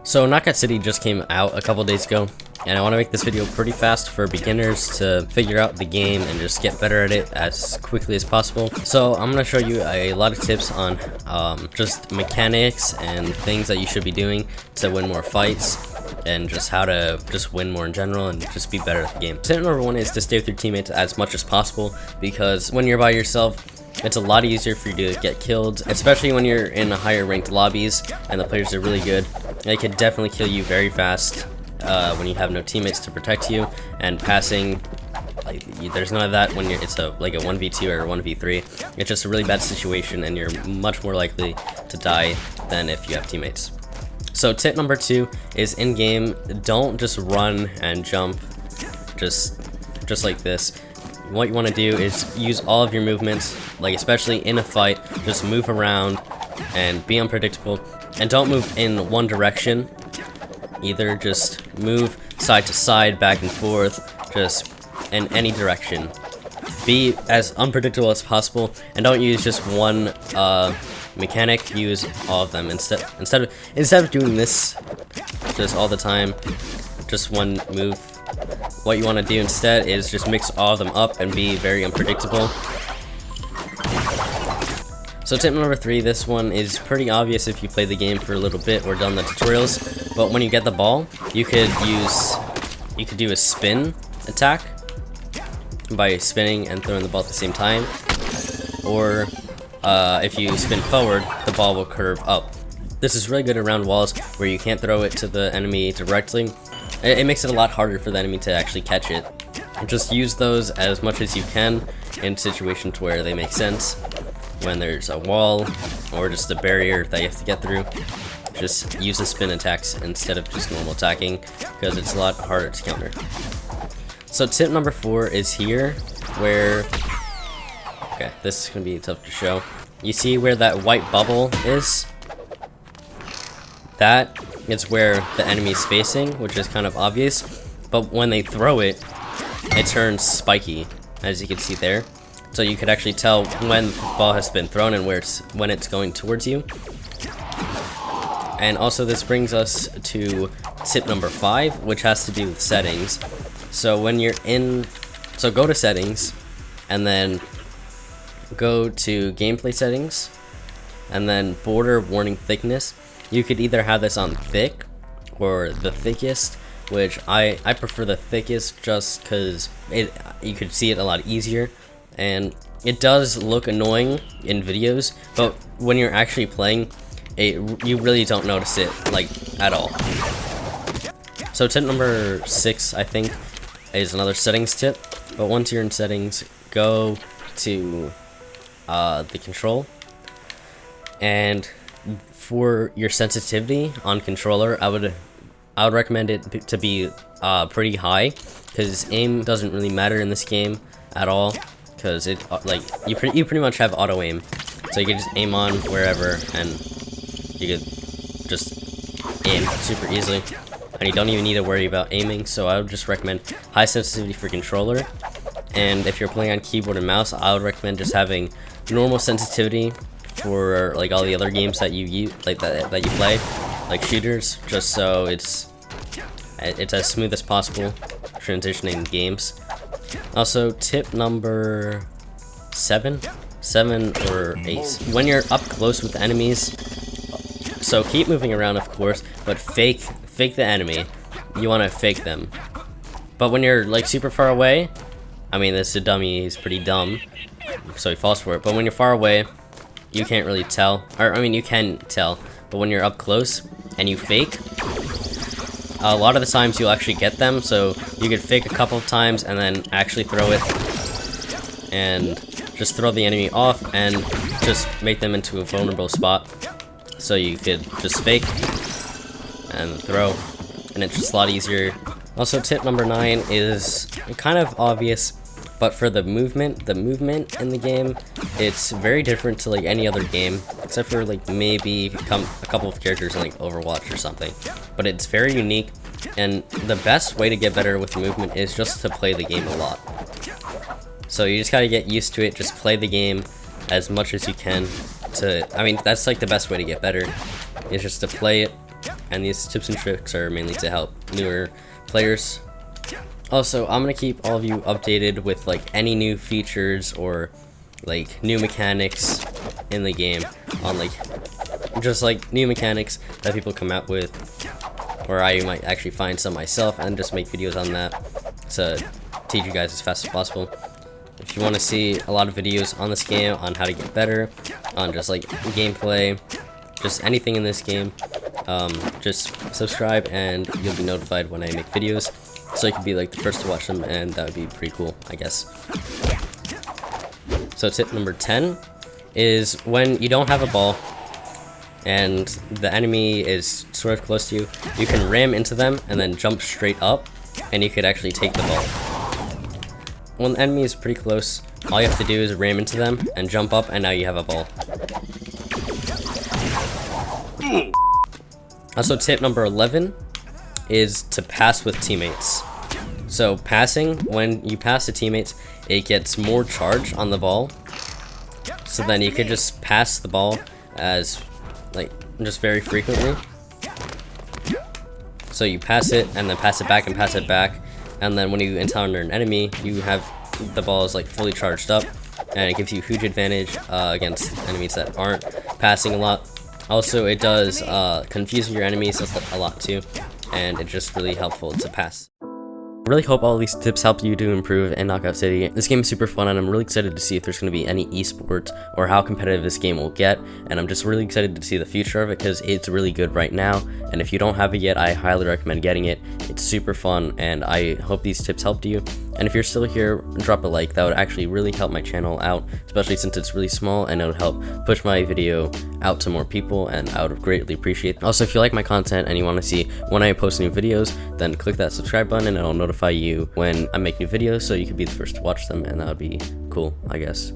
So Knockout City just came out a couple days ago, and I want to make this video pretty fast for beginners to figure out the game and just get better at it as quickly as possible. So I'm going to show you a lot of tips on just mechanics and things that you should be doing to win more fights, and just how to just win more in general and just be better at the game. Tip number one is to stay with your teammates as much as possible, because when you're by yourself, it's a lot easier for you to get killed, especially when you're in higher ranked lobbies and the players are really good. They could definitely kill you very fast when you have no teammates to protect you, and passing, like, there's none of that when it's like a 1v2 or a 1v3. It's just a really bad situation, and you're much more likely to die than if you have teammates. So tip number two is in game, don't just run and jump just like this. What you want to do is use all of your movements, like especially in a fight. Just move around and be unpredictable, and don't move in one direction either. Just move side to side, back and forth, just in any direction. Be as unpredictable as possible, and don't use just one mechanic. Use all of them instead of doing this just all the time, just one move. What you want to do instead is just mix all of them up and be very unpredictable. So tip number three, this one is pretty obvious if you play the game for a little bit or done the tutorials, but when you get the ball, you could do a spin attack by spinning and throwing the ball at the same time, or if you spin forward, the ball will curve up. This is really good around walls where you can't throw it to the enemy directly. It makes it a lot harder for the enemy to actually catch it. Just use those as much as you can in situations where they make sense. When there's a wall or just a barrier that you have to get through, just use the spin attacks instead of just normal attacking, because it's a lot harder to counter. So tip number four is here, where, okay, this is gonna be tough to show. You see where that white bubble is? That is where the enemy is facing, which is kind of obvious, but when they throw it, it turns spiky, as you can see there. So you could actually tell when the ball has been thrown and when it's going towards you. And also this brings us to tip number five, which has to do with settings. So when you're so go to settings, and then go to gameplay settings, and then border warning thickness. You could either have this on thick or the thickest, which I prefer the thickest just because you could see it a lot easier, and it does look annoying in videos, but when you're actually playing it, you really don't notice it like at all. So tip number six, I think, is another settings tip, but once you're in settings, go to the control, and for your sensitivity on controller, I would recommend it to be pretty high, because aim doesn't really matter in this game at all, because it you pretty much have auto aim, so you can just aim on wherever and you could just aim super easily, and you don't even need to worry about aiming. So I would just recommend high sensitivity for controller, and if you're playing on keyboard and mouse, I would recommend just having normal sensitivity for like all the other games that you use, that you play, like shooters, just so it's as smooth as possible transitioning games. Also, tip number seven or eight, when you're up close with enemies, so keep moving around of course, but fake the enemy. You want to fake them, but when you're like super far away, I mean, this is a dummy, he's pretty dumb, so he falls for it, but when you're far away, you can't really tell, or I mean you can tell, but when you're up close and you fake, a lot of the times you'll actually get them. So you could fake a couple of times and then actually throw it, and just throw the enemy off and just make them into a vulnerable spot. So you could just fake and throw, and it's just a lot easier. Also tip number 9 is kind of obvious, but for the movement in the game, it's very different to like any other game, except for like maybe a couple of characters in like Overwatch or something. But it's very unique, and the best way to get better with movement is just to play the game a lot. So you just gotta get used to it, just play the game as much as you can I mean, that's like the best way to get better, is just to play it and these tips and tricks are mainly to help newer players. Also, I'm gonna keep all of you updated with like any new features or like new mechanics in the game, on like just like new mechanics that people come out with, or I might actually find some myself and just make videos on that to teach you guys as fast as possible. If you want to see a lot of videos on this game, on how to get better, on just like gameplay, just anything in this game, just subscribe and you'll be notified when I make videos, so you can be like the first to watch them, and that would be pretty cool, I guess. So tip number 10 is when you don't have a ball and the enemy is sort of close to you, you can ram into them and then jump straight up, and you could actually take the ball. When the enemy is pretty close, all you have to do is ram into them and jump up, and now you have a ball. Also, tip number 11 is to pass with teammates. So passing, when you pass to teammates, it gets more charge on the ball. So then you could just pass the ball as like just very frequently. So you pass it and then pass it back and pass it back, and then when you encounter an enemy, you have the ball is like fully charged up, and it gives you a huge advantage against enemies that aren't passing a lot. Also, it does confuse your enemies a lot too, and it's just really helpful to pass. I really hope all these tips help you to improve in Knockout City. This game is super fun, and I'm really excited to see if there's going to be any esport or how competitive this game will get, and I'm just really excited to see the future of it because it's really good right now, and if you don't have it yet, I highly recommend getting it. It's super fun, and I hope these tips helped you. And if you're still here, drop a like. That would actually really help my channel out, especially since it's really small, and it would help push my video out to more people, and I would greatly appreciate it. Also, if you like my content and you want to see when I post new videos, then click that subscribe button and it'll notify you when I make new videos, so you can be the first to watch them, and that would be cool, I guess.